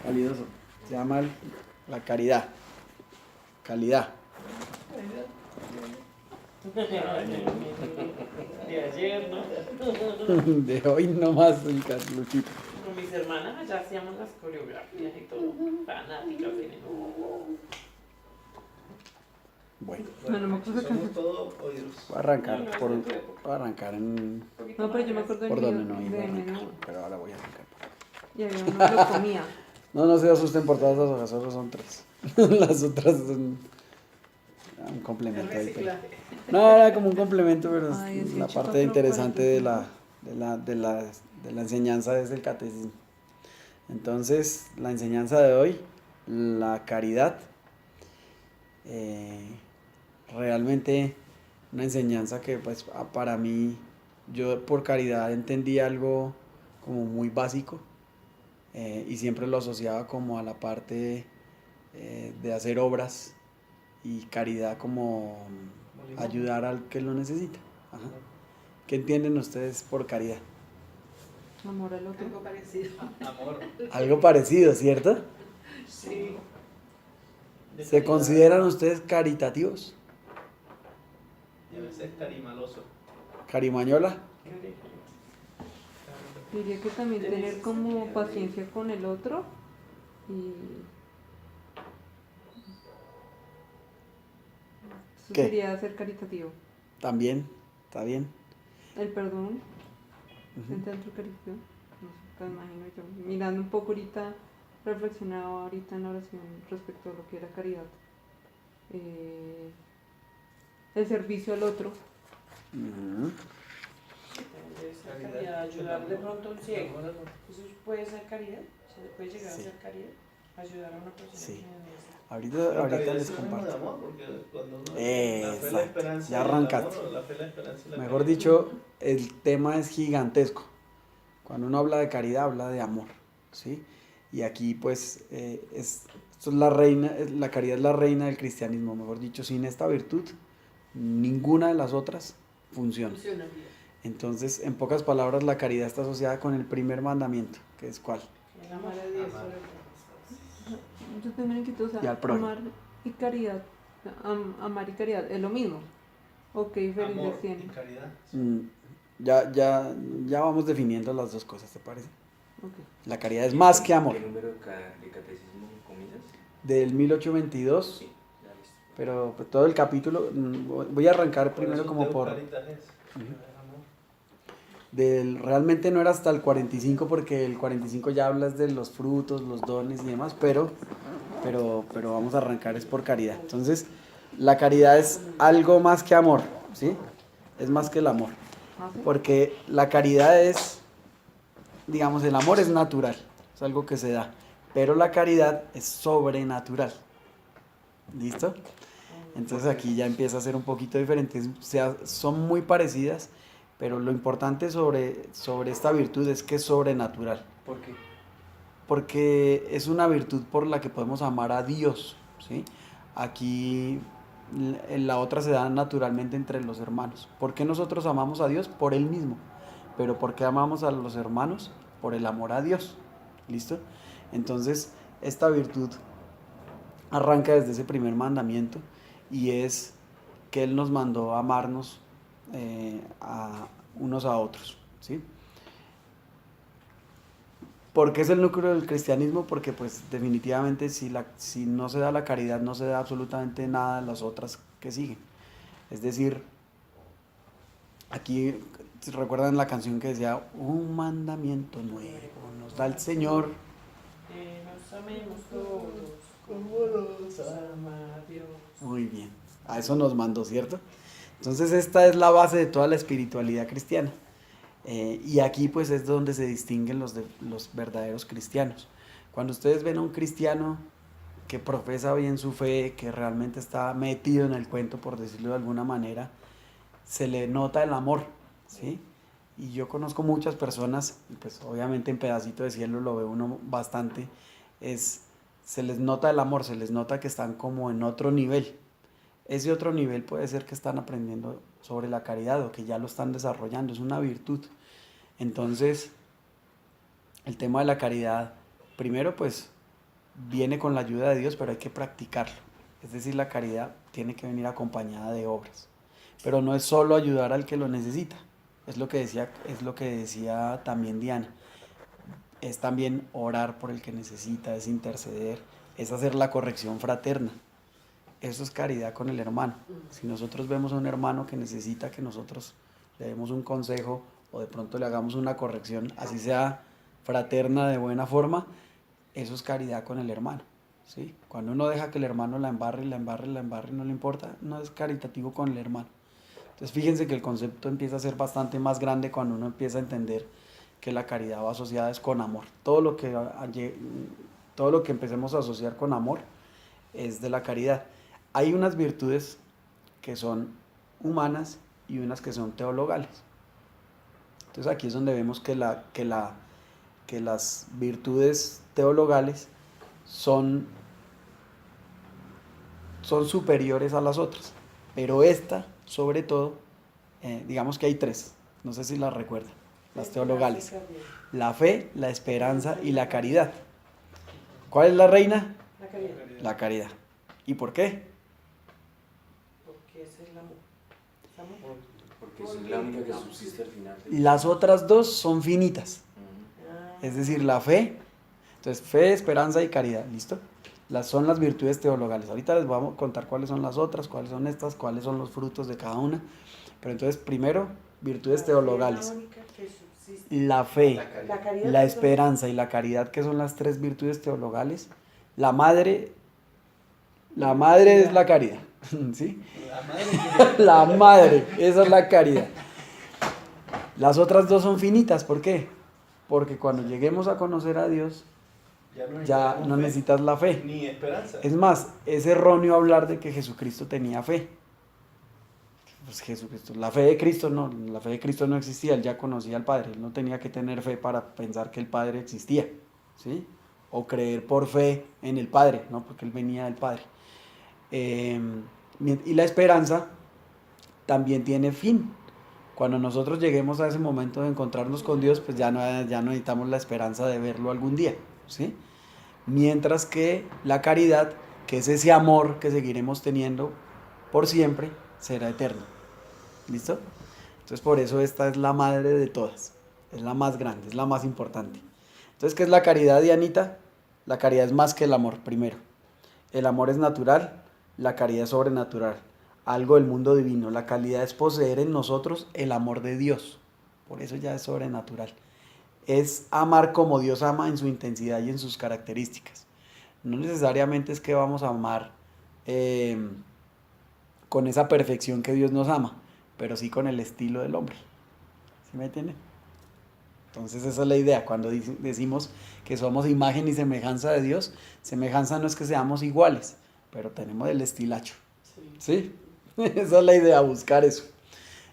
Calidoso. Se llama la caridad. Calidad. De ayer, ¿no? De hoy nomás el Carluchito. Con mis hermanas allá hacíamos las coreografías y todo. Fanáticas de Bueno, No, no me acuerdo que somos todos oídos. voy a arrancar No, no, por, es de tu época. voy a arrancar en No, pero yo me acuerdo por del donde mío, no iba a de arrancar. menú. Pero ahora voy a arrancar. Y había uno que lo comía. No se asusten por todas las hojas, solo son 3. Las otras son un complemento ahí. Pero... No, era como un complemento, pero es Ay, 18 la parte para interesante de la, propósito. de la enseñanza es el catecismo. Entonces, la enseñanza de hoy, la caridad, realmente una enseñanza que pues para mí, yo por caridad entendí algo como muy básico y siempre lo asociaba como a la parte de hacer obras y caridad como ayudar al que lo necesita. Ajá. ¿Qué entienden ustedes por caridad? Amor al otro. Algo parecido. Amor. Algo parecido, ¿cierto? Sí. ¿Se consideran ustedes caritativos? Y a veces carimaloso. ¿Carimañola? Diría que también tener como paciencia con el otro y... Eso ¿Qué? sería ser caritativo. También, está bien. El perdón, Ujú. entra dentro caritativo. No sé, te imagino yo. Mirando un poco ahorita, reflexionaba ahorita en la oración respecto a lo que era caridad. El servicio al otro. Ujú. caridad, ayudar de pronto a un ciego. ¿Eso puede ser caridad? ¿Se puede llegar a Sí. ser caridad? Ayudar a una persona Sí. que necesita. Ahorita les de comparto. amor, porque cuando uno la fe, la Exacto, esperanza ya y el arrancaste. amor, o la fe, la esperanza y la Mejor caridad. dicho, el tema es gigantesco. Cuando uno habla de caridad, habla de amor, ¿sí? Y aquí, pues, esto es la reina, la caridad es la reina del cristianismo, mejor dicho, sin esta virtud, ninguna de las otras funciona. Funciona bien. Entonces, en pocas palabras, la caridad está asociada con el primer mandamiento, que es ¿cuál? El amor Amar a Dios Amar. sobre todo. Yo tengo una inquietud, o sea, Y al prójimo. amar y caridad, amar y caridad, ¿es lo mismo? ¿O qué diferencias Amor y tienen? caridad. Ya vamos definiendo las dos cosas, ¿te parece? Okay. La caridad es más que amor. ¿Qué número de catecismo comillas? Del 1822, Sí, ya listo. pero pues, todo el capítulo, voy a arrancar Por primero eso como Deo por... Caritas es, Ujú. amor. Realmente no era hasta el 45 porque el 45 ya hablas de los frutos, los dones y demás, pero vamos a arrancar es por caridad. Entonces, la caridad es algo más que amor, ¿sí? Es más que el amor, ¿Ah, sí? porque la caridad es, digamos, el amor es natural, es algo que se da, pero la caridad es sobrenatural. ¿Listo? Entonces aquí ya empieza a ser un poquito diferente, o sea, son muy parecidas, pero lo importante sobre esta virtud es que es sobrenatural. ¿Por qué? Porque es una virtud por la que podemos amar a Dios, ¿sí? Aquí en la otra se da naturalmente entre los hermanos. ¿Por qué nosotros amamos a Dios? Por Él mismo. Pero ¿por qué amamos a los hermanos? Por el amor a Dios. ¿Listo? Entonces, esta virtud arranca desde ese primer mandamiento y es que Él nos mandó a amarnos a unos a otros, ¿sí? ¿Por qué es el núcleo del cristianismo? Porque pues definitivamente si no se da la caridad no se da absolutamente nada de las otras que siguen. Es decir, aquí recuerdan la canción que decía un mandamiento nuevo nos da el Señor. Que nos amemos todos como los ama Dios. Muy bien, a eso nos mandó, ¿cierto? Entonces esta es la base de toda la espiritualidad cristiana. Y aquí pues es donde se distinguen los verdaderos cristianos. Cuando ustedes ven a un cristiano que profesa bien su fe, que realmente está metido en el cuento, por decirlo de alguna manera, se le nota el amor, ¿sí? Y yo conozco muchas personas, y pues obviamente en Pedacito de Cielo lo ve uno bastante, se les nota el amor, se les nota que están como en otro nivel. Ese otro nivel puede ser que están aprendiendo sobre la caridad o que ya lo están desarrollando, es una virtud. Entonces, el tema de la caridad, primero pues viene con la ayuda de Dios, pero hay que practicarlo. Es decir, la caridad tiene que venir acompañada de obras. Pero no es solo ayudar al que lo necesita. Es lo que decía también Diana. Es también orar por el que necesita, es interceder, es hacer la corrección fraterna. Eso es caridad con el hermano. Si nosotros vemos a un hermano que necesita que nosotros le demos un consejo o de pronto le hagamos una corrección, así sea fraterna, de buena forma, eso es caridad con el hermano, ¿sí? Cuando uno deja que el hermano la embarre, la embarre, la embarre, no le importa, no es caritativo con el hermano. Entonces fíjense que el concepto empieza a ser bastante más grande cuando uno empieza a entender que la caridad va asociada es con amor. Todo lo que empecemos a asociar con amor es de la caridad. Hay unas virtudes que son humanas y unas que son teologales. Entonces aquí es donde vemos que las virtudes teologales son superiores a las otras, pero esta, sobre todo, digamos que hay tres, no sé si las recuerdan, las teologales: la fe, la esperanza y la caridad. ¿Cuál es la reina? La caridad. La caridad. ¿Y por qué? Porque es el amor. ¿Es amor? Porque es la única que subsiste al final. Las otras dos son finitas, Ah, es decir, la fe, entonces fe, esperanza y caridad, ¿listo? Son las virtudes teologales. Ahorita les vamos a contar cuáles son las otras, cuáles son estas, cuáles son los frutos de cada una. Pero entonces, primero, virtudes la fe es teologales. la única que subsiste. La fe, La caridad la es esperanza y la caridad, que son las tres virtudes teologales. La madre es la caridad, ¿sí? La madre La madre, esa es la caridad. Las otras dos son finitas, ¿por qué? Porque cuando lleguemos a conocer a Dios, ya no necesitas la fe. ni esperanza. Es más, es erróneo hablar de que Jesucristo tenía fe. Pues Jesucristo, la fe de Cristo no existía, él ya conocía al Padre, él no tenía que tener fe para pensar que el Padre existía, ¿sí? O creer por fe en el Padre, ¿no? Porque él venía del Padre. Y la esperanza también tiene fin. Cuando nosotros lleguemos a ese momento de encontrarnos con Dios, pues ya no necesitamos la esperanza de verlo algún día, ¿sí? Mientras que la caridad, que es ese amor que seguiremos teniendo por siempre, será eterno. ¿Listo? Entonces por eso esta es la madre de todas, es la más grande, es la más importante. Entonces, ¿qué es la caridad, Dianita? La caridad es más que el amor, primero. El amor es natural, la caridad es sobrenatural, algo del mundo divino. La caridad es poseer en nosotros el amor de Dios, por eso ya es sobrenatural. Es amar como Dios ama en su intensidad y en sus características. No necesariamente es que vamos a amar con esa perfección que Dios nos ama, pero sí con el estilo del hombre. ¿Sí me entienden? Entonces esa es la idea. Cuando decimos que somos imagen y semejanza de Dios, semejanza no es que seamos iguales, pero tenemos el estilacho. ¿Sí? Esa es la idea, buscar eso.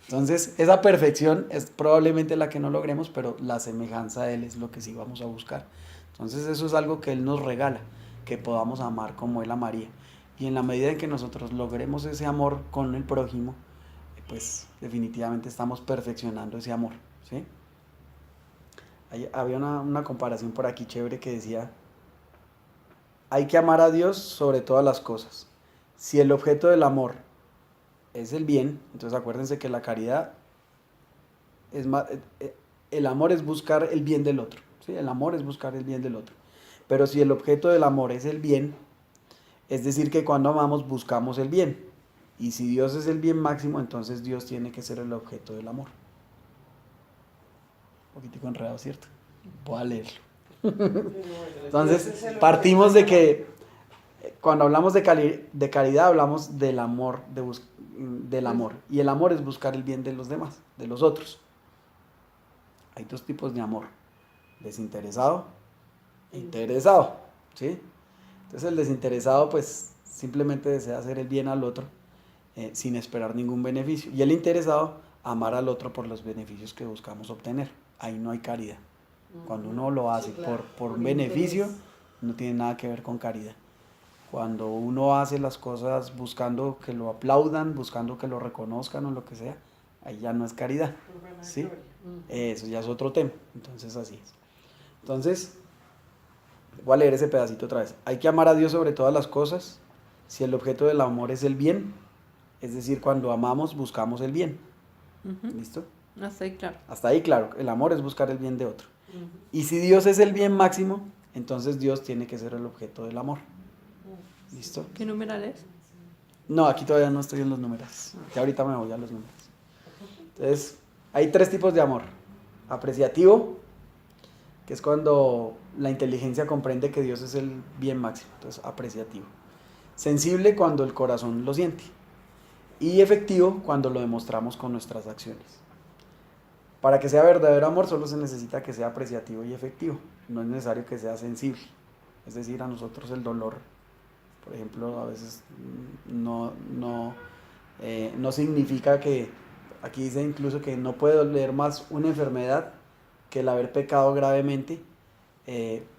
Entonces, esa perfección es probablemente la que no logremos, pero la semejanza a Él es lo que sí vamos a buscar. Entonces, eso es algo que Él nos regala, que podamos amar como Él amaría. Y en la medida en que nosotros logremos ese amor con el prójimo, pues definitivamente estamos perfeccionando ese amor, ¿sí? Había una comparación por aquí chévere que decía: hay que amar a Dios sobre todas las cosas. Si el objeto del amor es el bien, entonces acuérdense que la caridad es más, el amor es buscar el bien del otro, ¿sí? El amor es buscar el bien del otro. Pero si el objeto del amor es el bien, es decir que cuando amamos buscamos el bien. Y si Dios es el bien máximo, entonces Dios tiene que ser el objeto del amor. Un poquitico enredado, ¿cierto? Voy a leerlo. Entonces, partimos de que cuando hablamos de caridad, hablamos del amor, del amor. Y el amor es buscar el bien de los demás, de los otros. Hay dos tipos de amor: desinteresado e interesado, ¿sí? Entonces el desinteresado pues simplemente desea hacer el bien al otro sin esperar ningún beneficio. Y el interesado, amar al otro por los beneficios que buscamos obtener. Ahí no hay caridad. Cuando uno lo hace por un beneficio, no tiene nada que ver con caridad. Cuando uno hace las cosas buscando que lo aplaudan, buscando que lo reconozcan o lo que sea, ahí ya no es caridad, ¿sí? Eso ya es otro tema. Entonces así es. Entonces, Voy a leer ese pedacito otra vez. Hay que amar a Dios sobre todas las cosas si el objeto del amor es el bien, es decir, cuando amamos buscamos el bien. Ujú. ¿Listo? Hasta ahí, claro. Hasta ahí, claro, el amor es buscar el bien de otro. Y si Dios es el bien máximo, entonces Dios tiene que ser el objeto del amor. ¿Listo? ¿Qué numeral es? No, aquí todavía no estoy en los números. Ya ahorita me voy a los números. Entonces, hay 3 tipos de amor. Apreciativo, que es cuando la inteligencia comprende que Dios es el bien máximo. Entonces, apreciativo. Sensible, cuando el corazón lo siente. Y efectivo, cuando lo demostramos con nuestras acciones. Para que sea verdadero amor, solo se necesita que sea apreciativo y efectivo. No es necesario que sea sensible. Es decir, a nosotros el dolor, por ejemplo, a veces no significa que, aquí dice incluso que no puede doler más una enfermedad que el haber pecado gravemente,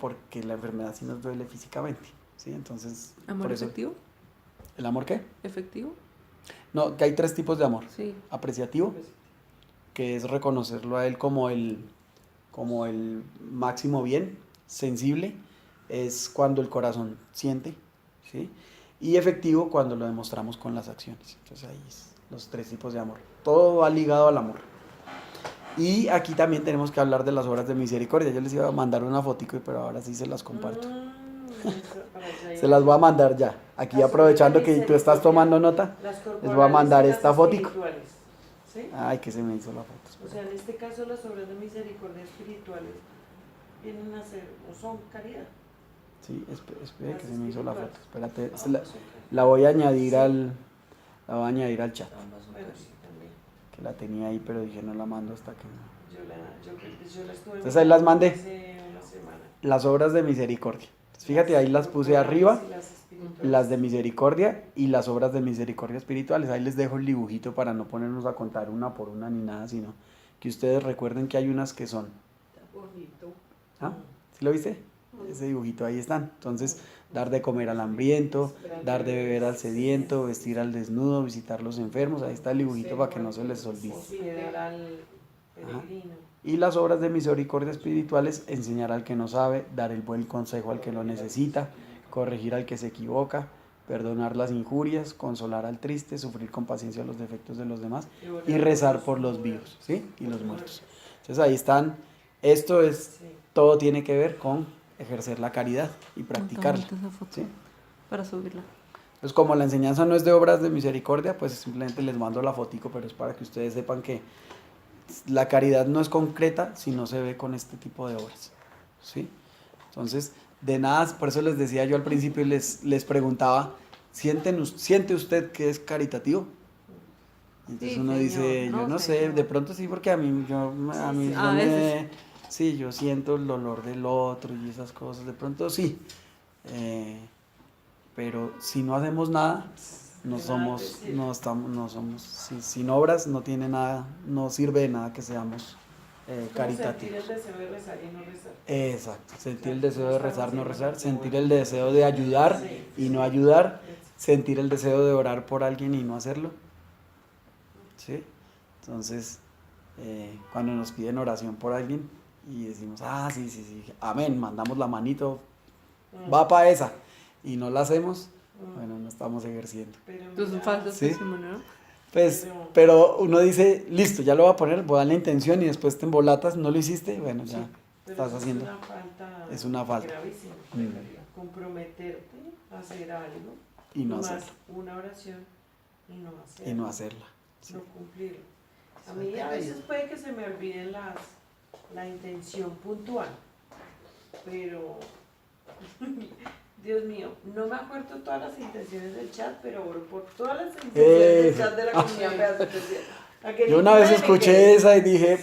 porque la enfermedad sí nos duele físicamente, ¿sí? Entonces, ¿Amor por eso, efectivo? ¿el amor qué? ¿Efectivo? No, que hay 3 tipos de amor. Sí. Apreciativo, que es reconocerlo a él como el máximo bien. Sensible es cuando el corazón siente, ¿sí? Y efectivo cuando lo demostramos con las acciones. Entonces ahí es los 3 tipos de amor. Todo va ligado al amor. Y aquí también tenemos que hablar de las obras de misericordia. Yo les iba a mandar una fotico, pero ahora sí se las comparto. Se las voy a mandar ya. Aquí Las aprovechando obras de que tú estás misericordia, tomando nota, las les voy a corporales mandar y las esta fotico. espirituales, ¿sí? Ay, que se me hizo la foto. O sea, en este caso las obras de misericordia espirituales vienen a ser, o son caridad. Sí, espere que se me hizo la foto. Espérate, Ambas son la voy a añadir al chat. ambas son Bueno, caridad. sí, también. Que la tenía ahí, pero dije no la mando hasta que no. Yo la estuve Entonces ahí las mandé. hace una semana. Las obras de misericordia. Entonces, fíjate, ahí las puse arriba, Y las espirituales. las de misericordia y las obras de misericordia espirituales. Ahí les dejo el dibujito para no ponernos a contar una por una ni nada, sino que ustedes recuerden que hay unas que son. Está bonito. ¿Ah? ¿Sí lo viste? Ese dibujito ahí están. Entonces, dar de comer al hambriento, dar de beber al sediento, vestir al desnudo, visitar los enfermos. Ahí está el dibujito para que no se les olvide. Hospedar al peregrino. Y las obras de misericordia espirituales, enseñar al que no sabe, dar el buen consejo al que lo necesita, corregir al que se equivoca, perdonar las injurias, consolar al triste, sufrir con paciencia los defectos de los demás y rezar por los vivos, ¿sí? Y los muertos. Entonces ahí están. Esto es, Sí. todo tiene que ver con ejercer la caridad y practicarla, Esa foto ¿sí? para subirla. Pues como la enseñanza no es de obras de misericordia, pues simplemente les mando la fotico, pero es para que ustedes sepan que la caridad no es concreta si no se ve con este tipo de obras, ¿sí? Entonces, de nada, por eso les decía yo al principio y les preguntaba, ¿siente usted que es caritativo? Entonces Sí, uno señor, dice, yo no, no sé, señor. de pronto sí, porque a mí sí, yo a veces. sí, yo siento el dolor del otro y esas cosas, de pronto sí, pero si no hacemos nada, no De nada te somos, sirve. no somos, sin obras no tiene nada, no sirve de nada que seamos Como caritativos. sentir el deseo de rezar y no rezar. Exacto, sentir el deseo de rezar, no rezar, sentir el deseo de ayudar Sí, y no ayudar, sentir el deseo de orar por alguien y no hacerlo. ¿Sí? Entonces, cuando nos piden oración por alguien y decimos, sí, amén, mandamos la manito, va para esa, y no la hacemos, bueno, no estamos ejerciendo. Pero Entonces, un mira, falso Sí. testimonio, ¿no? Pues, pero uno dice, listo, ya lo voy a poner, voy a dar la intención y después te embolatas, no lo hiciste, bueno, ya pero estás eso haciendo. Es una falta. Es una falta. Gravísima. Mm. Comprometerte a hacer algo. Y no más hacerlo, una oración y no hacerlo. y no hacerla. Sí. No cumplirlo. A mí a veces puede que se me olviden la intención puntual, pero Dios mío, no me acuerdo todas las intenciones del chat, pero oro por todas las intenciones del chat de la comunidad Pedazo Especial. A que Yo una vez ninguna me escuché quede. esa y dije,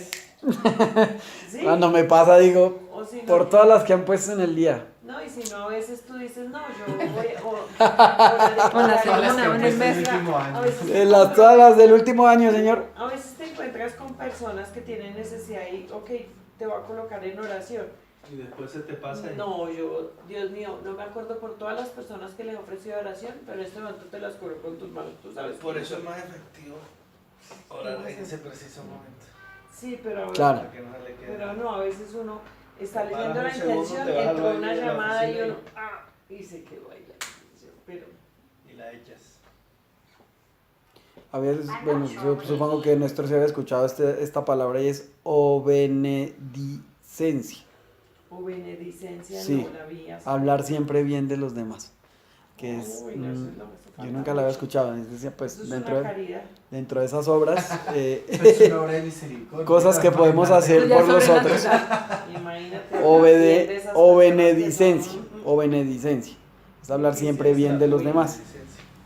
¿Sí? cuando me pasa digo, O si no, por todas las que han puesto en el día. no, y si no, a veces tú dices, no, yo voy O la semana, o en el mes. A veces Todas las del último año, señor. A veces te encuentras con personas que tienen necesidad y, ok, te voy a colocar en oración. Y después se te pasa y No, Dios mío, no me acuerdo por todas las personas que les he ofrecido oración, pero en este momento te las cubro con tus manos, tú sabes. por eso es más efectivo orar en ese preciso momento. Sí, pero, Claro. Para que no se le quede pero nada. no, a veces uno está leyendo Paras la un segundo, intención, te vas al entró baño una de la llamada y oficina uno, y se quedó ahí la intención, pero Y la echas. A veces, bueno, yo supongo que Néstor se había escuchado esta palabra y es obenedicencia. o benedicencia Sí, no la había. Hablar siempre bien de los demás. Que es, Uy, no, eso es lo que se yo falta nunca la había mucho. escuchado. Es decir, pues Eso es dentro una de, caridad. dentro de esas obras, Es una obra de misericordia. cosas que podemos hacer Ya por nosotros. sobrenatural. Imagínate. O benedicencia. benedicencia. Es hablar siempre bien de los demás.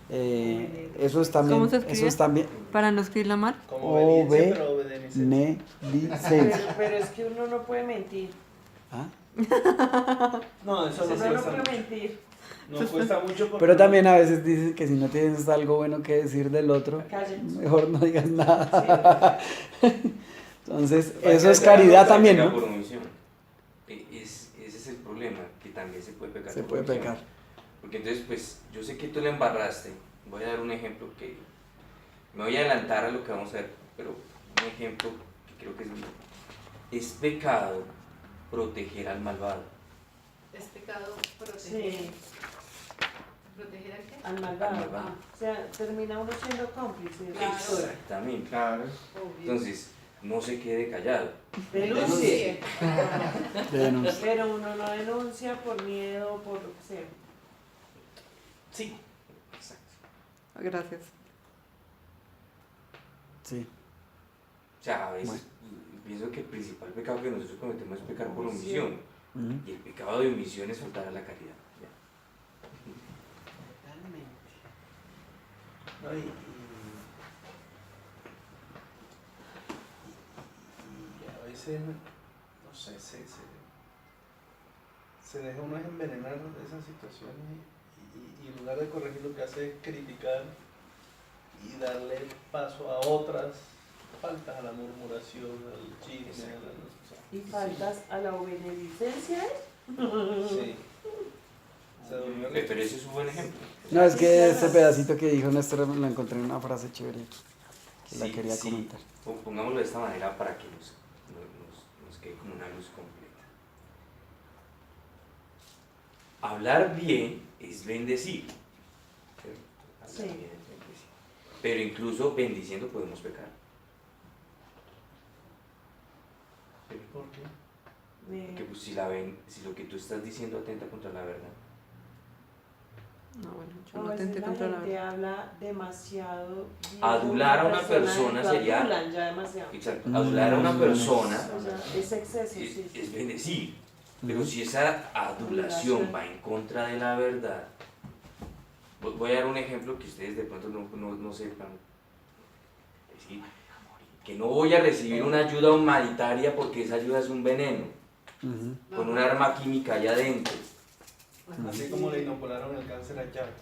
Eso es también, ¿Cómo se escribe? eso es también Para no escribirla mal. Como obediencia, pero obediencia. benedicencia. Pero es que uno no puede mentir. ¿Ah? No, eso no Uno no cuesta puede mucho. mentir. No cuesta mucho porque Pero también a veces dicen que si no tienes algo bueno que decir del otro, Cállate. mejor no digas nada. Sí. Entonces, Hay eso que es hacer algo caridad que también, peca ¿no? por omisión. Ese es el problema, que también se puede pecar. Se por puede omisión. pecar. Porque entonces, pues, yo sé que tú le embarraste. Voy a dar un ejemplo que me voy a adelantar a lo que vamos a ver, pero un ejemplo que creo que es mío. Es pecado proteger al malvado. Es pecado proteger. Sí, ¿Proteger a qué? al malvado. Al malvado. O sea, termina uno siendo cómplice de la Claro. historia. Exactamente. Claro. Obvio. Entonces, no se quede callado. Denuncie. Denuncia. Pero uno no denuncia por miedo, por lo que sea. Sí. Exacto. Gracias. Sí. O sea, a veces Bueno. pienso que el principal pecado que nosotros cometemos es pecar por omisión. Ujú. Y el pecado de omisión es faltar a la caridad. Ya. No, y a veces, no sé, se deja uno envenenar de esas situaciones y en lugar de corregir lo que hace es criticar y darle paso a otras faltas, a la murmuración, al chisme, Y faltas a la benedicencia. sí. Se durmió el- Pero ese es un buen ejemplo. No, es que este pedacito que dijo Néstor lo encontré en una frase chévere aquí, que la Sí, quería sí. comentar. Pongámoslo de esta manera para que nos quede como una luz completa. Hablar bien es bendecir. ¿Cierto? Hablar Sí. bien es bendecir. Pero incluso bendiciendo podemos pecar. ¿Sí? ¿Por qué? Porque pues, si lo que tú estás diciendo atenta contra la verdad. No, bueno, yo A no veces atenté la contra la gente verdad. habla demasiado. bien Adular a una de persona lo sería- adulan ya demasiado. Exacto. Adular a una persona O sea, es exceso, sí. es bendecir. Pero Ujú. si esa adulación va en contra de la verdad, voy a dar un ejemplo que ustedes de pronto no sepan. Es decir, que no voy a recibir una ayuda humanitaria porque esa ayuda es un veneno, Ujú. con un arma química allá adentro. Así como le inocularon el cáncer a Chávez.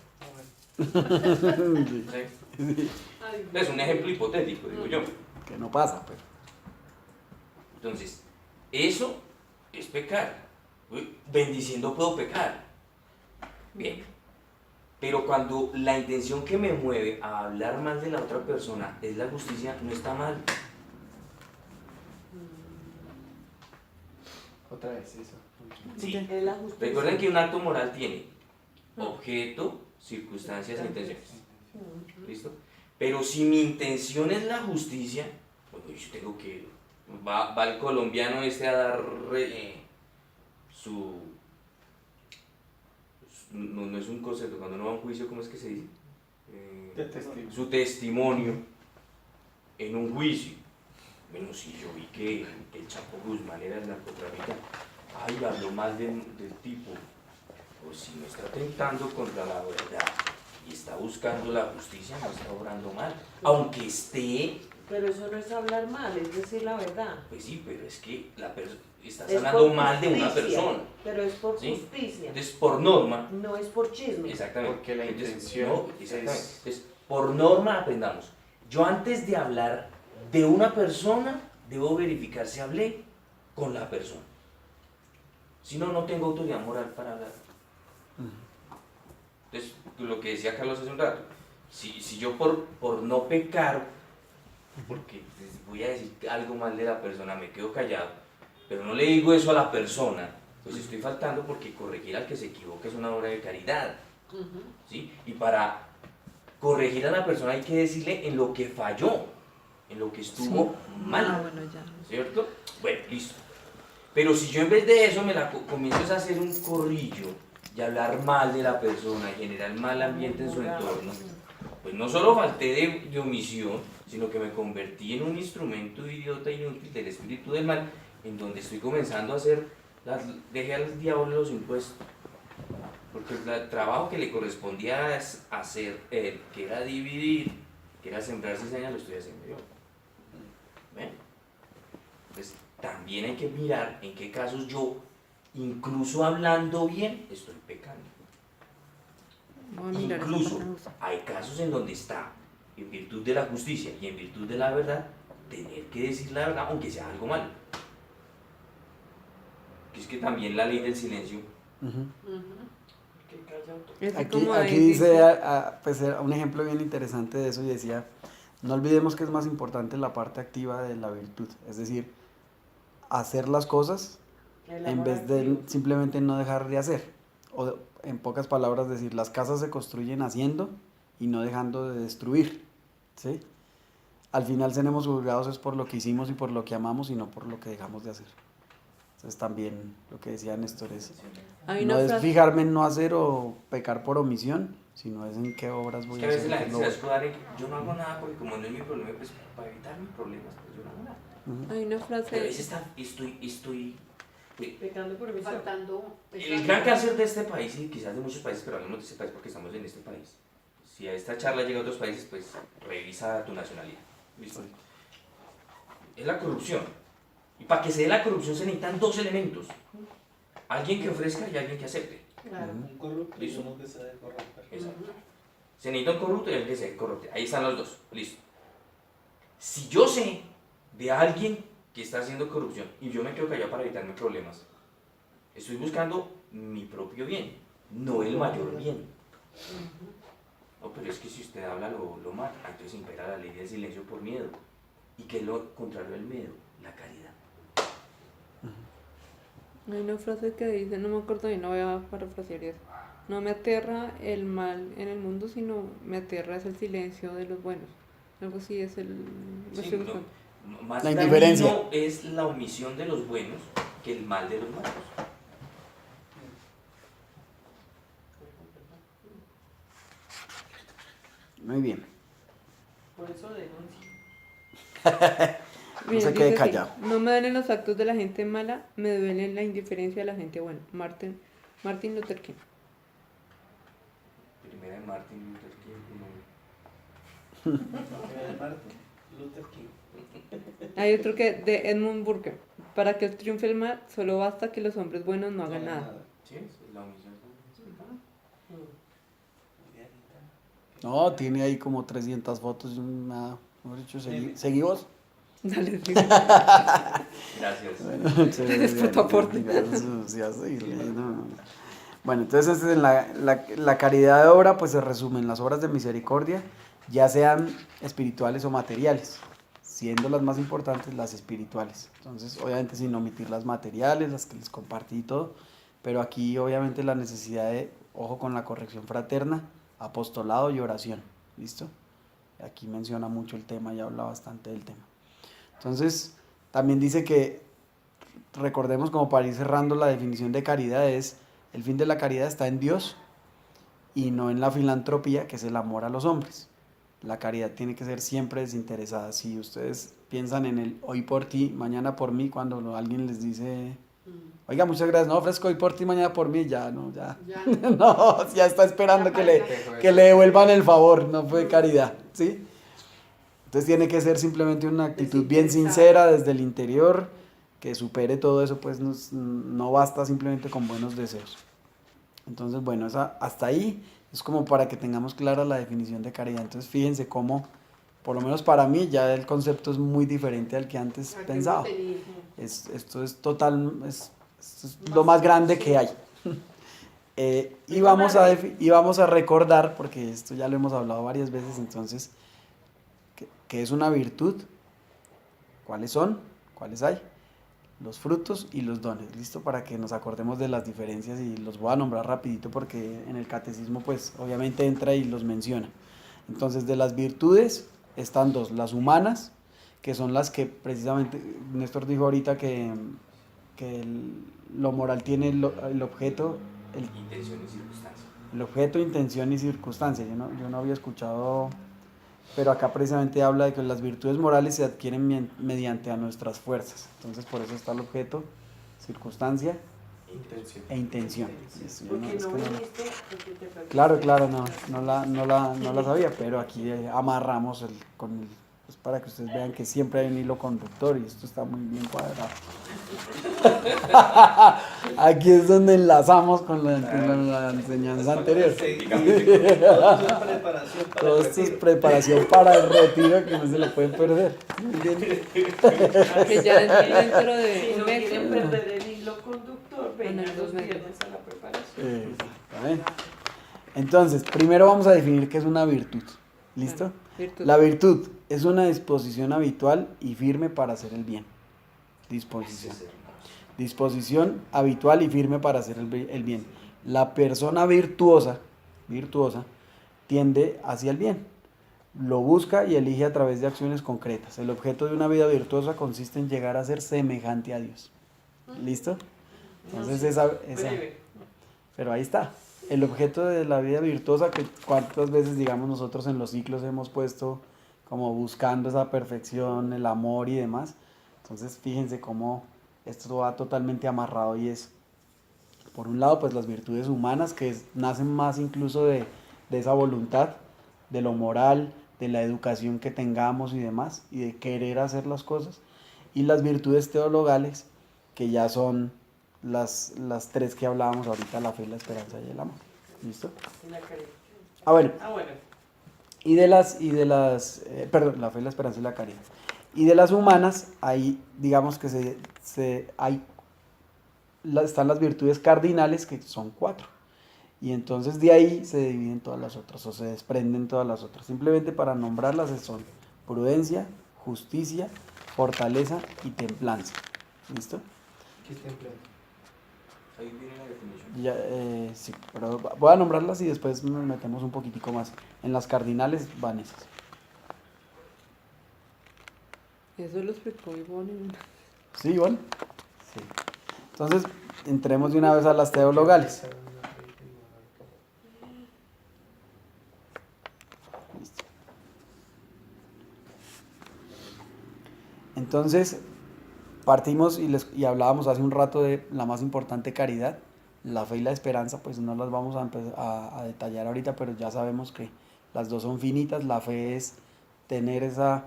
Sí, ¿Sí? Ay, Es un ejemplo hipotético, digo yo. que no pasa, pero. Entonces, eso es pecar. Uy, bendiciendo puedo pecar. Bien. Pero cuando la intención que me mueve a hablar mal de la otra persona es la justicia, no está mal. Otra vez eso. Sí. Es la justicia. Recuerden que un acto moral tiene objeto, circunstancias e intenciones. ¿Listo? Pero si mi intención es la justicia, bueno, yo tengo que... Va el colombiano este a dar no es un concepto, cuando uno va a un juicio, ¿cómo es que se dice? Su testimonio en un juicio. Bueno, si yo vi que el Chapo Guzmán era el narcotraficante, ay, habló mal del tipo, pues si no está atentando contra la verdad y está buscando la justicia, no está obrando mal, aunque esté, Pero eso no es hablar mal, es decir la verdad. pues sí, pero es que estás Es hablando por mal de una justicia, persona, Pero es por ¿sí? justicia, entonces por norma, no es por chisme. exactamente, Porque la entonces, intención no, exactamente. es- Entonces, por norma aprendamos, yo antes de hablar de una persona, debo verificar si hablé con la persona, si no, no tengo autoridad moral para hablar. Entonces, lo que decía Carlos hace un rato, si yo por no pecar, porque voy a decir algo mal de la persona, me quedo callado, pero no le digo eso a la persona, pues estoy faltando porque corregir al que se equivoca es una obra de caridad, ¿sí? Y para corregir a la persona hay que decirle en lo que falló, en lo que estuvo mal, bueno, ya. ¿cierto? Bueno, listo. Pero si yo en vez de eso me la comienzo a hacer un corrillo y hablar mal de la persona, generar mal ambiente en su entorno, pues no solo falté de omisión, sino que me convertí en un instrumento idiota inútil del espíritu del mal, en donde estoy comenzando a hacer, dejé al diablo los impuestos, porque el trabajo que le correspondía hacer él, que era dividir, que era sembrar cizaña, lo estoy haciendo yo. ¿Ven? Pues también hay que mirar en qué casos yo, incluso hablando bien, estoy pecando. Voy a mirar esa Incluso parte, me gusta. hay casos en donde está, en virtud de la justicia y en virtud de la verdad, tener que decir la verdad, aunque sea algo malo. Que es que también la ley del silencio. Es que Aquí, como aquí ahí dice pues, era un ejemplo bien interesante de eso y decía, no olvidemos que es más importante la parte activa de la virtud, es decir, hacer las cosas en vez de simplemente no dejar de hacer. O en pocas palabras decir, las casas se construyen haciendo y no dejando de destruir, ¿sí? Al final seremos juzgados es por lo que hicimos y por lo que amamos y no por lo que dejamos de hacer. Entonces también lo que decía Néstor es, hay no una es frase, fijarme en no hacer o pecar por omisión, sino es en qué obras Es voy que a a veces hacer. la qué gente no se va a voy. escudar en que yo no hago nada porque como no es mi problema, pues para evitar mis problemas, pues yo no hago nada. Ujú. hay una Pero a frase, veces estoy Pecando por omisión. Faltando. el gran cáncer de este país y quizás de muchos países, pero hablemos de este país porque estamos en este país. Si a esta charla llega a otros países, pues revisa tu nacionalidad. ¿Listo? Es la corrupción. Y para que se dé la corrupción se necesitan dos elementos. Alguien que ofrezca y alguien que acepte. Claro. Un corrupto y Listo. uno que se debe corromper. Exacto. Se necesita un corrupto y alguien que se corrupte. Ahí están los dos. Listo. Si yo sé de alguien que está haciendo corrupción y yo me quedo callado para evitarme problemas, estoy buscando mi propio bien, no el mayor bien. No, pero es que si usted habla lo mata. Entonces impera la ley del silencio por miedo. ¿Y qué es lo contrario del miedo? La caridad. hay una frase que dice, no me acuerdo bien, no voy a parafrasear eso. No me aterra el mal en el mundo, sino me aterra es el silencio de los buenos. Algo así es el... lo Sí, estoy buscando. más La indiferencia. dañino es la omisión de los buenos que el mal de los malos. Muy bien. Por eso denuncio. No se Bien, quede dice así, callado. no me duelen los actos de la gente mala, me duele la indiferencia de la gente buena. Martin Luther King. Primera de Martin Luther King. Martin Luther King. Hay otro que de Edmund Burke. Para que triunfe el mal, solo basta que los hombres buenos no hagan nada. Sí, es la omisión. No, tiene ahí como 300 fotos, nada, mejor dicho, seguí vos. Dale, sí. Gracias. Gracias por tu aporte. Bueno, entonces en la caridad de obra pues se resumen las obras de misericordia, ya sean espirituales o materiales, siendo las más importantes las espirituales. Entonces, obviamente sin omitir las materiales, las que les compartí y todo, pero aquí obviamente la necesidad de, ojo con la corrección fraterna, apostolado y oración. ¿Listo? Aquí menciona mucho el tema y habla bastante del tema. Entonces, también dice que, recordemos como para ir cerrando la definición de caridad, es el fin de la caridad está en Dios y no en la filantropía, que es el amor a los hombres. La caridad tiene que ser siempre desinteresada. Si ustedes piensan en el hoy por ti, mañana por mí, cuando alguien les dice, oiga, muchas gracias, no ofrezco hoy por ti, mañana por mí, ya no, ya. No, ya está esperando que le devuelvan el favor, no fue caridad, ¿sí? Entonces tiene que ser simplemente una actitud bien sincera desde el interior, que supere todo eso, pues no basta simplemente con buenos deseos. Entonces, bueno, hasta ahí es como para que tengamos clara la definición de caridad. Entonces, fíjense cómo, por lo menos para mí, ya el concepto es muy diferente al que antes pensaba. Esto es total, esto es lo más grande que hay. Y vamos a recordar, porque esto ya lo hemos hablado varias veces, entonces, ¿qué es una virtud? ¿Cuáles son? ¿Cuáles hay? los frutos y los dones, ¿listo? Para que nos acordemos de las diferencias y los voy a nombrar rapidito porque en el catecismo pues obviamente entra y los menciona. Entonces de las virtudes están dos, las humanas, que son las que precisamente, Néstor dijo ahorita que lo moral tiene el objeto, Intención y circunstancia. el objeto, intención y circunstancia. Yo no había escuchado, pero acá precisamente habla de que las virtudes morales se adquieren mediante a nuestras fuerzas. Entonces por eso está el objeto, circunstancia Intención. e intención. Eso, yo no- Porque es no que no- viniste, porque te perdiste. Claro, no la sabía, pero aquí amarramos pues para que ustedes vean que siempre hay un hilo conductor y esto está muy bien cuadrado. Aquí es donde enlazamos con la enseñanza anterior. Todo es preparación para Todo el esto es retiro. preparación para el retiro que no se lo pueden perder. Que ya dentro de Si no un mes. quieren perder el hilo conductor, vengan Bueno, los 2 meses. viernes a la preparación. Exactamente. Entonces, primero vamos a definir qué es una virtud. ¿Listo? Virtud. La virtud es una disposición habitual y firme para hacer el bien. Disposición. Ese es hermoso. Disposición habitual y firme para hacer el bien. La persona virtuosa tiende hacia el bien. Lo busca y elige a través de acciones concretas. El objeto de una vida virtuosa consiste en llegar a ser semejante a Dios. ¿Listo? Entonces Breve. pero ahí está. El objeto de la vida virtuosa, que cuántas veces, digamos, nosotros en los ciclos hemos puesto como buscando esa perfección, el amor y demás. Entonces, fíjense cómo esto va totalmente amarrado y es, por un lado, pues las virtudes humanas que nacen más incluso de esa voluntad, de lo moral, de la educación que tengamos y demás, y de querer hacer las cosas. Y las virtudes teologales, que ya son las tres que hablábamos ahorita, la fe, la esperanza y el amor. ¿Listo? Y la caridad. Bueno, Bueno. perdón, la fe, la esperanza y la caridad. Y de las humanas, ahí digamos que están las virtudes cardinales, que son 4. Y entonces de ahí se dividen todas las otras, o se desprenden todas las otras. Simplemente para nombrarlas son prudencia, justicia, fortaleza y templanza. ¿Listo? ¿Qué templo? Ahí viene la definición. Ya, sí, pero voy a nombrarlas y después nos metemos un poquitico más. En las cardinales van esas. Eso lo explicó Ivonne. ¿Sí, Ivonne? Sí. Entonces, entremos de una vez a las teologales. Listo. Entonces, partimos y hablábamos hace un rato de la más importante, caridad. La fe y la esperanza, pues no las vamos a detallar ahorita, pero ya sabemos que las dos son finitas. La fe es tener esa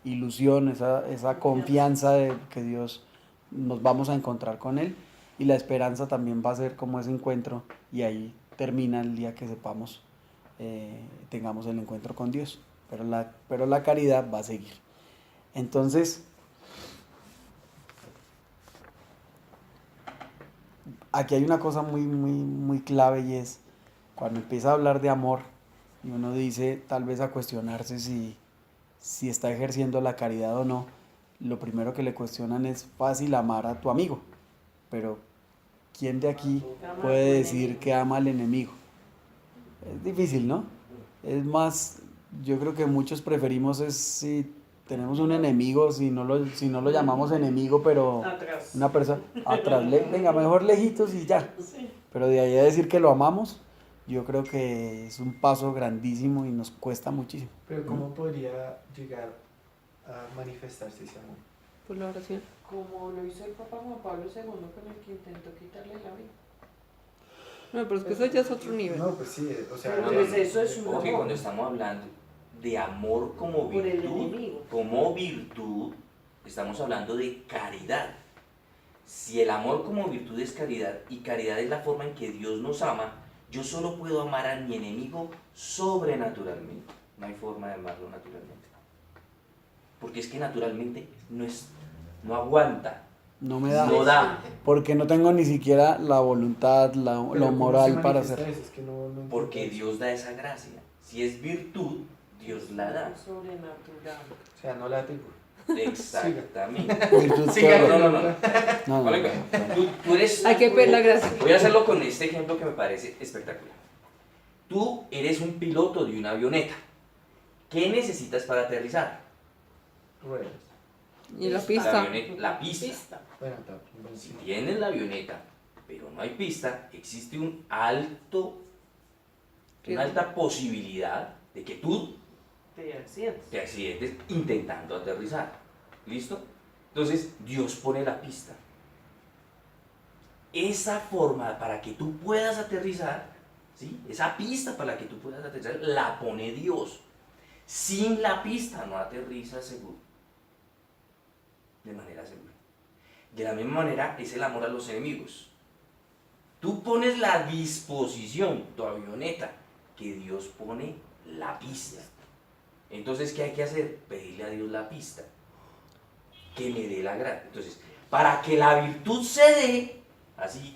ilusión, esa confianza de que Dios nos vamos a encontrar con Él, y la esperanza también va a ser como ese encuentro, y ahí termina el día que sepamos, tengamos el encuentro con Dios, pero la caridad va a seguir. Entonces, aquí hay una cosa muy, muy, muy clave, y es cuando empieza a hablar de amor y uno dice, tal vez a cuestionarse si está ejerciendo la caridad o no. Lo primero que le cuestionan es: fácil amar a tu amigo, pero ¿quién de aquí puede decir que ama al enemigo? Es difícil, ¿no? Es más, yo creo que muchos preferimos si tenemos un enemigo, si no lo llamamos enemigo, pero Atrás. una persona atrás, venga, mejor lejitos y ya. Sí. Pero de ahí a decir que lo amamos, yo creo que es un paso grandísimo y nos cuesta muchísimo. Pero ¿cómo podría llegar a manifestarse ese amor? Por la oración. Como lo hizo el Papa Juan Pablo II con el que intentó quitarle la vida. No, pero es que eso ya es otro nivel. No, pues sí, o sea, Pero No, pues no, eso es un ojo que amor. cuando estamos hablando de amor como Por el virtud, enemigo. estamos hablando de caridad. Si el amor como virtud es caridad, y caridad es la forma en que Dios nos ama, yo solo puedo amar a mi enemigo sobrenaturalmente. No hay forma de amarlo naturalmente. Porque es que naturalmente no aguanta, No me da, no da. porque no tengo ni siquiera la voluntad, pero lo ¿cómo moral se para manifiesta hacer. eso? Es que no entiendo Porque eso. Dios da esa gracia. Si es virtud, Dios la da. Sobrenatural. O sea, no la tengo. Exactamente. Virtud Siga. que- No. No, Vale, no. tú eres... Hay que pedir la gracia. Voy a hacerlo con este ejemplo que me parece espectacular. Tú eres un piloto de una avioneta. ¿Qué necesitas para aterrizar? Ruedas. Y la La pista. la pista. Pista. Bueno, también. Si tienes la avioneta, pero no hay pista, existe una alta posibilidad de que tú De accidentes. te accidentes intentando aterrizar. ¿Listo? Entonces, Dios pone la pista. Esa forma para que tú puedas aterrizar, ¿sí? Esa pista para que tú puedas aterrizar, la pone Dios. Sin la pista no aterrizas seguro. De manera segura. De la misma manera es el amor a los enemigos. Tú pones la disposición, tu avioneta, que Dios pone la pista. Entonces, ¿qué hay que hacer? Pedirle a Dios la pista. Que me dé la gracia. Entonces, para que la virtud se dé, así,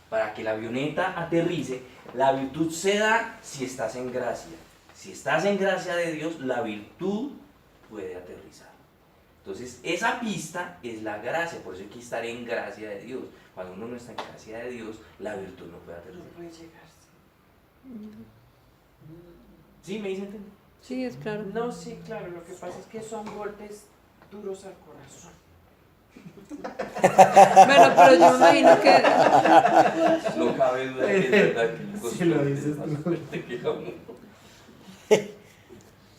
para que la avioneta aterrice, la virtud se da si estás en gracia. Si estás en gracia de Dios, la virtud puede aterrizar. Entonces, esa pista es la gracia, por eso hay que estar en gracia de Dios. Cuando uno no está en gracia de Dios, la virtud no puede No aterrizar. puede llegar. ¿Sí me dicen entender? Sí, es claro. No, sí, claro, lo que pasa es que son golpes duros al corazón. Bueno, pero yo me imagino que No cabe duda que es verdad que el Si lo gospel dices es más tú. fuerte que la muerte.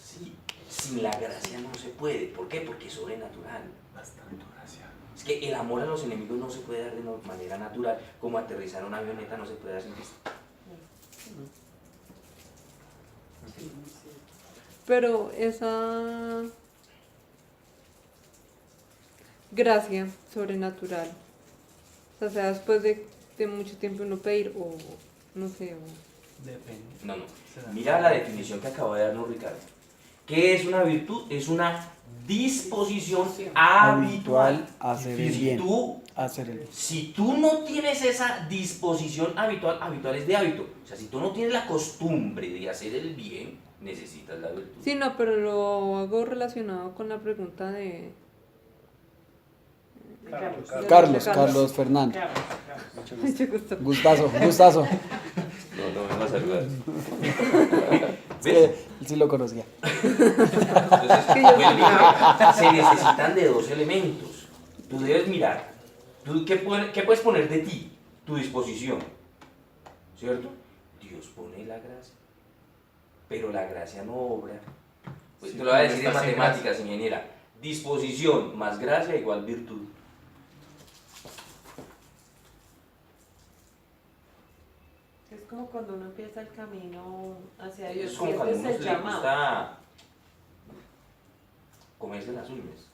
Sí, sin la gracia no se puede. ¿Por qué? Porque es sobrenatural. Bastante gracia. Es que el amor a los enemigos no se puede dar de manera natural, como aterrizar una avioneta no se puede dar sin pista. pero esa gracia sobrenatural, o sea, después de mucho tiempo uno pedir o no sé, o Depende. No, no. Se da. Mira la definición que acaba de darnos Ricardo. ¿Qué es una virtud? Es una disposición habitual. Habitual a hacer el Si bien. tú, Hacer el bien. si tú no tienes esa disposición habitual, habitual es de hábito. O sea, si tú no tienes la costumbre de hacer el bien, necesitas la virtud. sí, no, pero lo hago relacionado con la pregunta de Carlos Fernando. mucho gusto. Gustazo. No me vas a saludar. Es que él sí lo conocía. Entonces, Que yo- vuelve y dice, se necesitan de dos elementos. Tú debes mirar, ¿qué puedes poner de ti? Tu disposición, ¿cierto? Dios pone la gracia, pero la gracia no obra. Pues Sí, te lo voy a pero decir en estás en matemáticas, ingeniera. Disposición más gracia igual virtud. Es como cuando uno empieza el camino hacia Dios, Es como cuando sientes uno el le llamado. gusta comerse las uñas.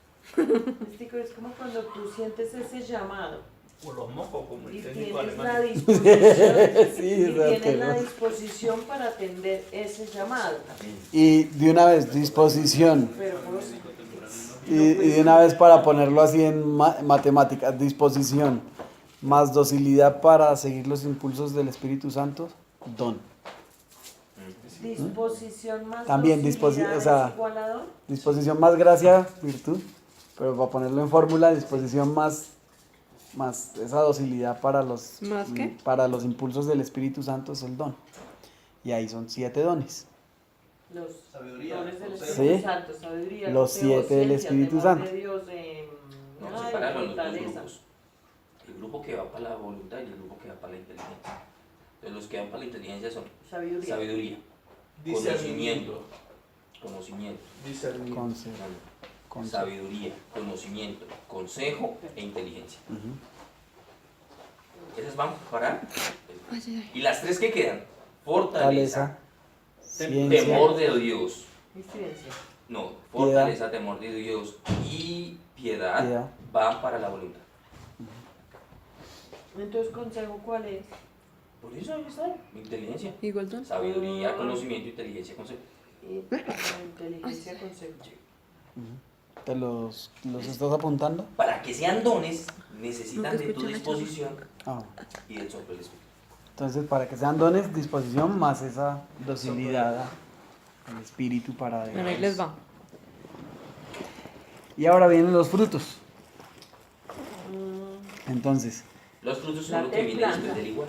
Es como cuando tú sientes ese llamado O los mocos, como y el técnico tienes la alemán. disposición, Sí, y es tienes la asqueroso. disposición para atender ese llamado. Y de una vez, disposición. Pero pues, Y de una vez para ponerlo así en matemáticas, disposición más docilidad para seguir los impulsos del Espíritu Santo, don. disposición más También docilidad o sea, es igual a don. Disposición más gracia, virtud, pero para ponerlo en fórmula, disposición más esa docilidad para los, ¿Más qué? para los impulsos del Espíritu Santo es el don. Y ahí son 7 dones. Los Sabiduría, dones del consejo. Espíritu Sí. Santo, sabiduría, Los consejo, 7 del ciencia, Espíritu temor Santo. de Dios, No, ay, sepáralo en los dos fortaleza. grupos. El grupo que va para la voluntad y el grupo que va para la inteligencia. Entonces los que van para la inteligencia son Sabiduría. sabiduría, conocimiento, Discernimiento. Consejo. sabiduría, conocimiento, consejo e inteligencia. Ujú. Esas van para... Y las tres que quedan, fortaleza, Fortaleza, ciencia, temor de Dios. Y ciencia. No, fortaleza, temor de Dios y piedad Piedad. van para la voluntad. Entonces, consejo, ¿cuál es? Por eso ahí está, inteligencia. Igual don. Sabiduría, conocimiento, inteligencia, consejo. Y inteligencia, consejo. ¿Te los estás apuntando? Para que sean dones, necesitan Nunca de tu escuché la disposición Ah. y del soplo del Espíritu. Entonces, para que sean dones, disposición más esa docilidad al Espíritu para... Bueno, ahí les va. Y ahora vienen los frutos. Entonces, Los frutos La son lo que viene templanza. después del igual.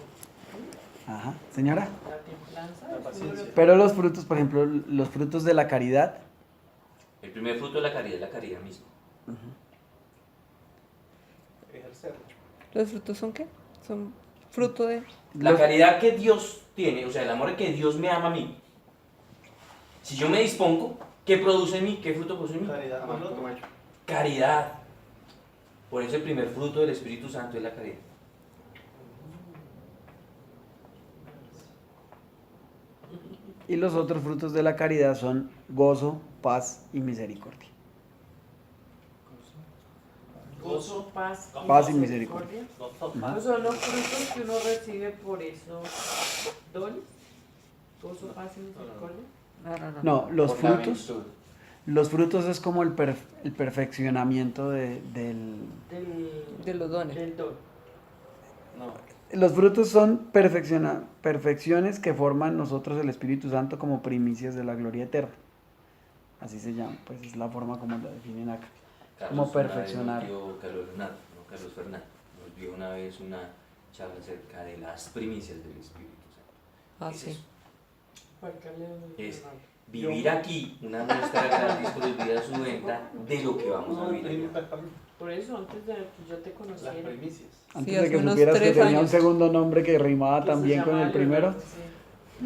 ajá, señora. La templanza. La es paciencia. uno- Pero los frutos, por ejemplo, los frutos de la caridad, El primer fruto de la caridad es la caridad misma. Ejercerlo. ¿Los frutos son qué? Son fruto de... La los- caridad que Dios tiene, o sea, el amor que Dios me ama a mí. Si yo me dispongo, ¿qué produce en mí? ¿Qué fruto produce en mí? Caridad con el otro. Caridad. Por eso el primer fruto del Espíritu Santo es la caridad. y los otros frutos de la caridad son gozo, paz y misericordia. Gozo, paz Paz y misericordia. Esos son los frutos que uno recibe por esos dones. Gozo, paz y misericordia. No, los Por la frutos, virtud. los frutos es como el perfeccionamiento del... Del, De los dones. del don. No. Los frutos son perfecciones que forman en nosotros el Espíritu Santo como primicias de la gloria eterna. Así se llama, pues es la forma como lo definen acá. Como perfeccionar. Carlos Fernández nos dio una vez una charla acerca de las primicias del Espíritu Santo. Ah, ¿Qué es sí. eso? Juan Carlos Es vivir aquí una muestra gratis por el vida su venta de lo que vamos a vivir allá. Por eso, antes de que yo te Las conociera. primicias. Antes Sí, de hace que unos supieras que 3 tenía un años. segundo nombre que rimaba que se también con llama el primero.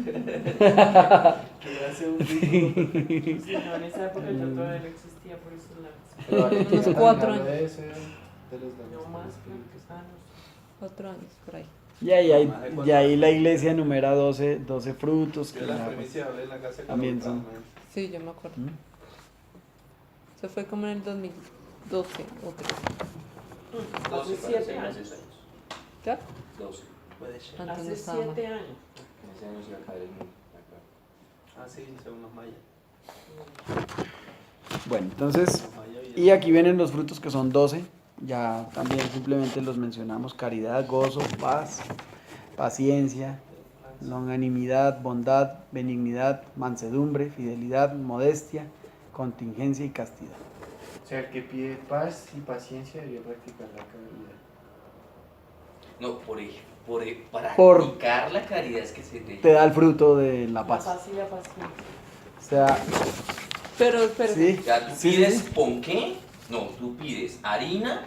Leonardo, Que hace un ritmo. Sí, no, en esa época yo todavía no existía, por eso la Pero vale, Unos ¿qué 4 tal años. de ese, de los dones? no más, creo que estaban 4 años, por ahí. Y ahí la iglesia enumera 12 frutos. Yo Que las ya, pues, primicias hablé en la casa de también Carlos son- Fernández. Sí, yo me acuerdo. ¿Mm? Eso fue como en el 2012 o 13. Hace 7 años. ¿Ya? 12. Puede ser. Antes no Hace estaba 7 mal. años. En ese año se iba a caer el mundo. ¿de acuerdo? Ah, sí, según los mayas. Bueno, entonces, Los mayas y aquí vienen los frutos que son 12. Ya también simplemente los mencionamos: caridad, gozo, paz, paciencia, longanimidad, bondad, benignidad, mansedumbre, fidelidad, modestia, contingencia y castidad. O sea, el que pide paz y paciencia debería practicar la caridad. No, practicar la caridad es que se Te da el fruto de la La paz. paz y la paciencia. O sea, Pero, espera. sí, O sea, tú sí, pides sí. ponqué, no, tú pides harina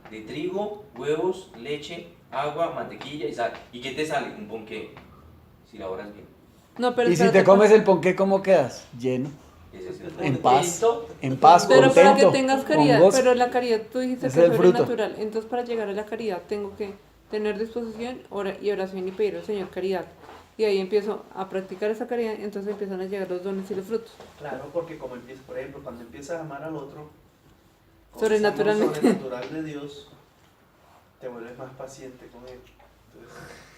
de trigo, huevos, leche, agua, mantequilla y sal. ¿Y qué te sale? Un ponqué, si la oras bien. No, pero Y si espérate, te comes el ponqué, ¿cómo quedas? Lleno, Ese es el en paz, Contento. en paz, Pero para contento, que tengas con caridad, gozo. pero la caridad tú dijiste Ese que es es el fruto. sobrenatural. Entonces, para llegar a la caridad tengo que tener disposición y oración y pedir al Señor caridad. Y ahí empiezo a practicar esa caridad, entonces empiezan a llegar los dones y los frutos. Claro, porque como empiezas, por ejemplo, cuando empiezas a amar al otro, con Sobrenaturalmente. ese amor sobrenatural de Dios, te vuelves más paciente con él. Entonces,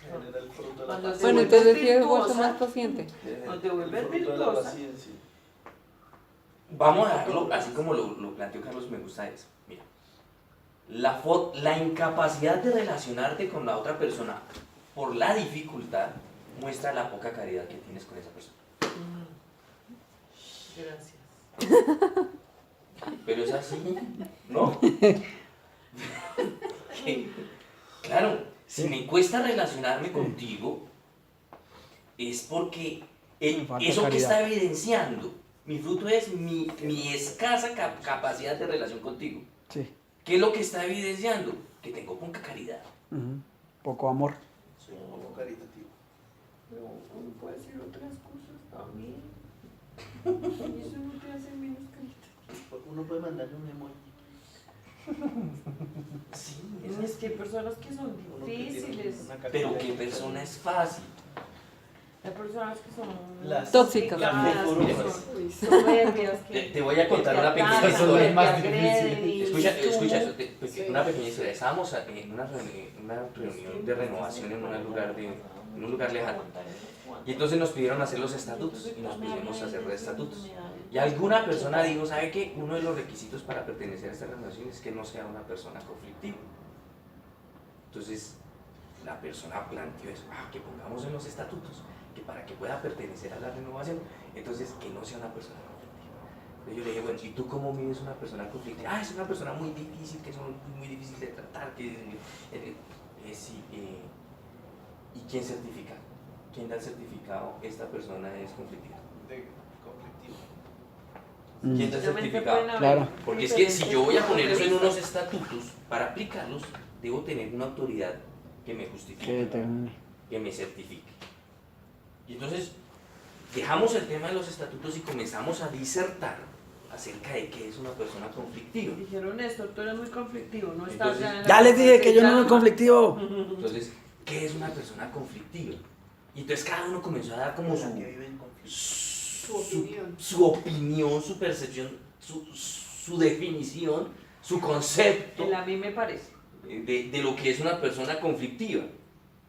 genera el fruto de la Cuando paciencia. te Bueno, vuelves entonces sí es vuelto virtuosa. más paciente. Cuando te vuelves El fruto de la virtuosa. paciencia. Vamos a dejarlo así como lo planteó Carlos, me gusta eso. Mira, la incapacidad de relacionarte con la otra persona por la dificultad muestra la poca caridad que tienes con esa persona. Gracias. Pero es así, ¿no? Que, claro, si me cuesta relacionarme contigo, es porque Me falta eso que caridad. está evidenciando, mi fruto es mi escasa capacidad de relación contigo. Sí, ¿Qué es lo que está evidenciando? Que tengo poca caridad. ujú, poco amor. Sí, un poco caritativo. Pero uno puede decir otras cosas también. Y eso no te hace menos caritativo. Uno puede mandarle un emoji. Sí, Es que hay personas que son Uno que tiene difíciles. una carita pero de- ¿qué persona es fácil? Hay personas que son Las tóxicas. complicadas, Mire, que pues. son soberbias, Te voy a contar una que pequeña atacan, Eso es historia. que más te agreden difícil. y Escucha tú- eso, una pequeña historia. Estábamos en una reunión de renovación en un lugar lejano. Y entonces nos pidieron hacer los estatutos y nos pusimos a hacer los estatutos. Y alguna persona dijo, ¿sabe qué? Uno de los requisitos para pertenecer a esta renovación es que no sea una persona conflictiva. Entonces, la persona planteó eso, que pongamos en los estatutos, que para que pueda pertenecer a la renovación, entonces que no sea una persona conflictiva. Entonces yo le dije, bueno, ¿y tú cómo mides una persona conflictiva? Ah, es una persona muy difícil, que es muy difícil de tratar, sí, ¿y quién certifica? ¿Quién da el certificado? Esta persona es conflictiva. De conflictivo. ¿Quién da el Obviamente certificado? pueden haber Claro. Porque es que si yo voy a poner eso en diferentes unos estatutos, para aplicarlos, debo tener una autoridad que me Que justifique, determine. que me certifique. Y entonces dejamos el tema de los estatutos y comenzamos a disertar acerca de qué es una persona conflictiva. Dijeron, Néstor, tú eres muy conflictivo, no estás Entonces, ya en la Ya les dije que yo no soy ya. conflictivo. Entonces, ¿qué es una persona conflictiva? Y entonces cada uno comenzó a dar como La que vive en conflicto. su opinión, su percepción, su definición, su concepto A mí me parece. de lo que es una persona conflictiva.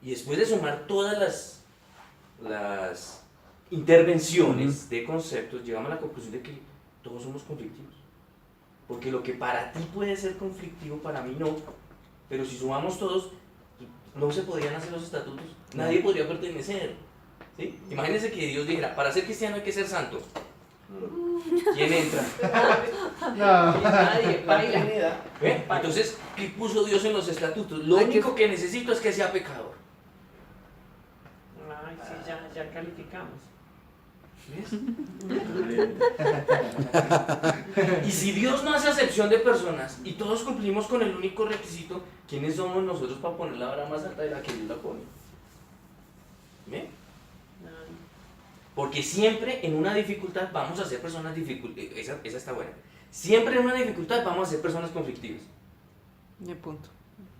Y después de sumar todas las intervenciones de conceptos, llegamos a la conclusión de que todos somos conflictivos. Porque lo que para ti puede ser conflictivo, para mí no. Pero si sumamos todos, no se podrían hacer los estatutos. Nadie podría pertenecer. ¿Sí? Imagínense que Dios dijera, para ser cristiano hay que ser santo. ¿Quién entra? Nadie, La baila. Trinidad. ¿Ve? Entonces, ¿qué puso Dios en los estatutos? Lo único que necesito es que sea pecador. Ay, sí, ya calificamos. ¿Ves? Y si Dios no hace acepción de personas y todos cumplimos con el único requisito, ¿quiénes somos nosotros para poner la vara más alta de la que Dios la pone? ¿Ve? Porque siempre en una dificultad vamos a ser personas esa está buena. Siempre en una dificultad vamos a ser personas conflictivas. Y punto.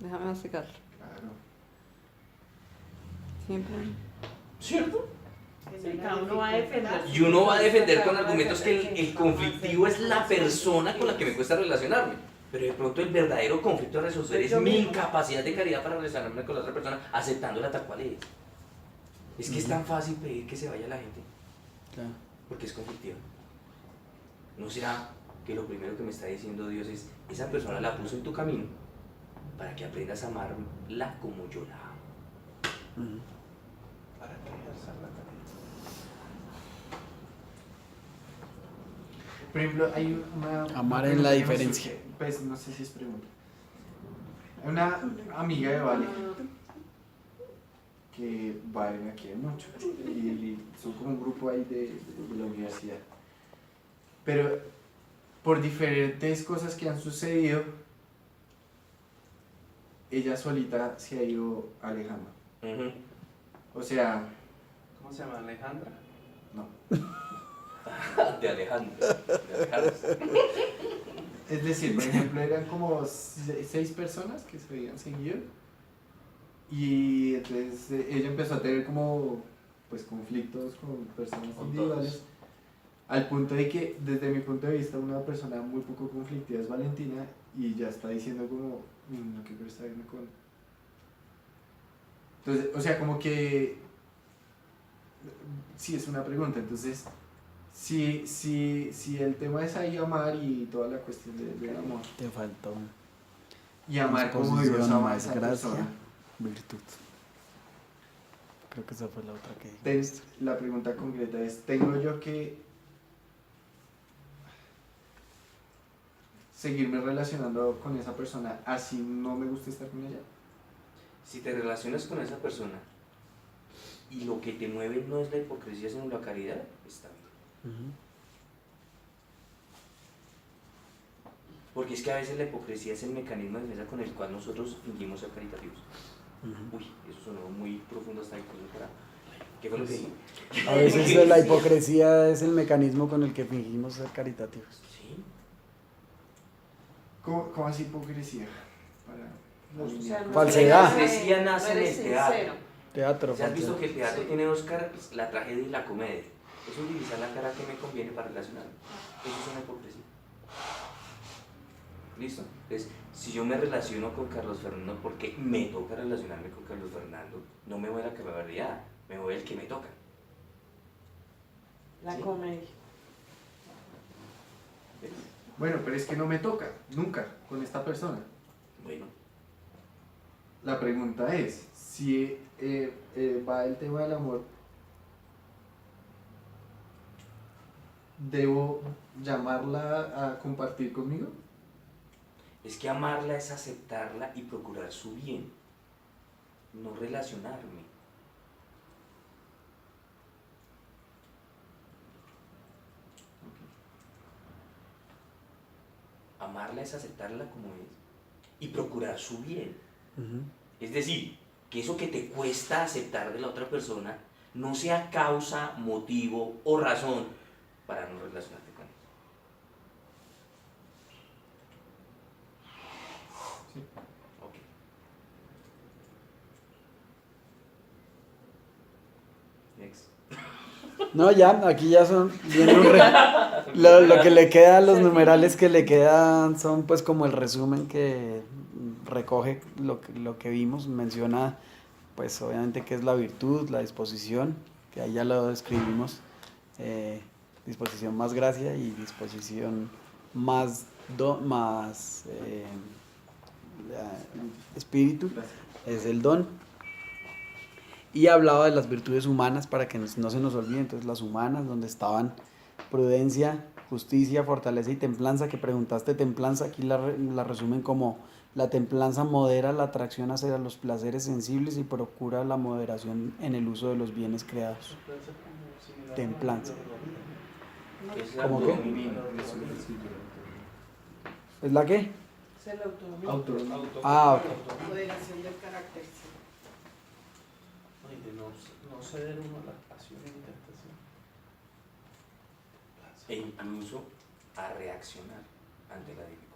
Déjame masticarlo. Claro. Siempre. ¿Cierto? Sí, cada uno va a defender. Y uno va a defender con argumentos que el conflictivo es la persona con la que me cuesta relacionarme. Pero de pronto el verdadero conflicto a resolver es mi incapacidad de caridad para relacionarme con la otra persona, aceptándola tal cual es. Es que es tan fácil pedir que se vaya la gente, Claro. porque es conflictiva. ¿No será que lo primero que me está diciendo Dios es, esa persona la puso en tu camino para que aprendas a amarla como yo la amo? Para que ejerzan la caridad. Por ejemplo, hay una... Amar una en la pregunta que me diferencia. surge, pues no sé si es pregunta. Hay una amiga de Vale que Vale me quiere mucho y son como un grupo ahí de la universidad. Pero por diferentes cosas que han sucedido, ella solita se ha ido alejando. Ujú. O sea, ¿Cómo se llama? Alejandra. no. De Alejandro. De Alejandro. Es decir, por ejemplo, eran como 6 personas que se habían seguido y entonces ella empezó a tener como pues conflictos con personas Con individuales todos. al punto de que desde mi punto de vista una persona muy poco conflictiva es Valentina y ya está diciendo como no quiero estar con... Entonces, o sea, como que sí es una pregunta, entonces si el tema es ahí amar y toda la cuestión del amor Te faltó y amar como Dios disposición, ama a más esa gracia, persona. virtud. Creo que esa fue la otra que dije. La pregunta concreta es, ¿tengo yo que seguirme relacionando con esa persona así no me gusta estar con ella? Si te relacionas con esa persona y lo que te mueve no es la hipocresía sino la caridad, está bien. Ujú. Porque es que a veces la hipocresía es el mecanismo de defensa con el cual nosotros fingimos ser caritativos. Ujú. Uy, eso sonó muy profundo hasta ahí. ¿Qué fue lo que dije? A veces la hipocresía es el mecanismo con el que fingimos ser caritativos. Sí. ¿Cómo así hipocresía? Para O sea, no Falsedad. eres- La hipocresía nace no en eres el teatro. sincero. Teatro, ¿Se has visto que el teatro Sí. tiene dos caras? La tragedia y la comedia. Es utilizar la cara que me conviene para relacionarme. Eso es una hipocresía. ¿Listo? Entonces, si yo me relaciono con Carlos Fernando porque me toca relacionarme con Carlos Fernando, no me voy a la caballería, me voy al que me toca. La Sí. comedia. ¿Ves? Bueno, pero es que no me toca, nunca, con esta persona. Bueno, La pregunta es, si va el tema del amor, ¿debo llamarla a compartir conmigo? Es que amarla es aceptarla y procurar su bien, no relacionarme. Amarla es aceptarla como es y procurar su bien. Es decir, que eso que te cuesta aceptar de la otra persona no sea causa, motivo o razón para no relacionarte con ella. Sí. Ok. Next. No, ya, aquí ya son viene lo que le queda, los numerales que le quedan son pues como el resumen que recoge lo que vimos, menciona pues obviamente qué es la virtud, la disposición, que ahí ya lo describimos, disposición más gracia y disposición más espíritu, es el don. Y hablaba de las virtudes humanas para que no se nos olvide, entonces las humanas, donde estaban prudencia, justicia, fortaleza y templanza, que preguntaste templanza, aquí la resumen como la templanza modera la atracción hacia los placeres sensibles y procura la moderación en el uso de los bienes creados. Templanza. Es la ¿Cómo qué? autonomía. ¿Es la qué? Es el autonomía. Autonomía. Ah, ok. Moderación del carácter. Sí. No, y de no ceder uno a las pasiones y tentaciones. E incluso a reaccionar ante la dificultad.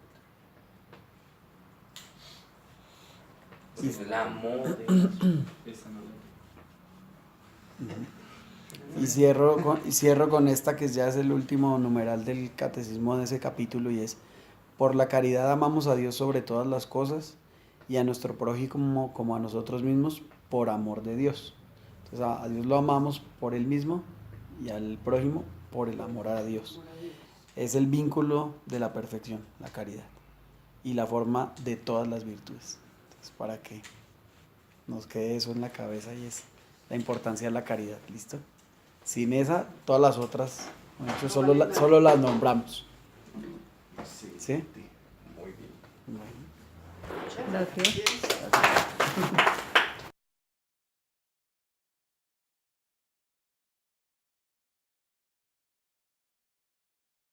Sí. Eso es la moderación. Esa no la- Y cierro con esta que ya es el último numeral del catecismo de ese capítulo y es: por la caridad amamos a Dios sobre todas las cosas y a nuestro prójimo como a nosotros mismos por amor de Dios. Entonces a Dios lo amamos por Él mismo y al prójimo por el amor a Dios. Es el vínculo de la perfección, la caridad, y la forma de todas las virtudes. Entonces, para que nos quede eso en la cabeza, y es la importancia de la caridad, ¿listo? Sin esa, todas las otras, de hecho, solo las nombramos. ¿Sí? Muy bien. Bueno. Gracias.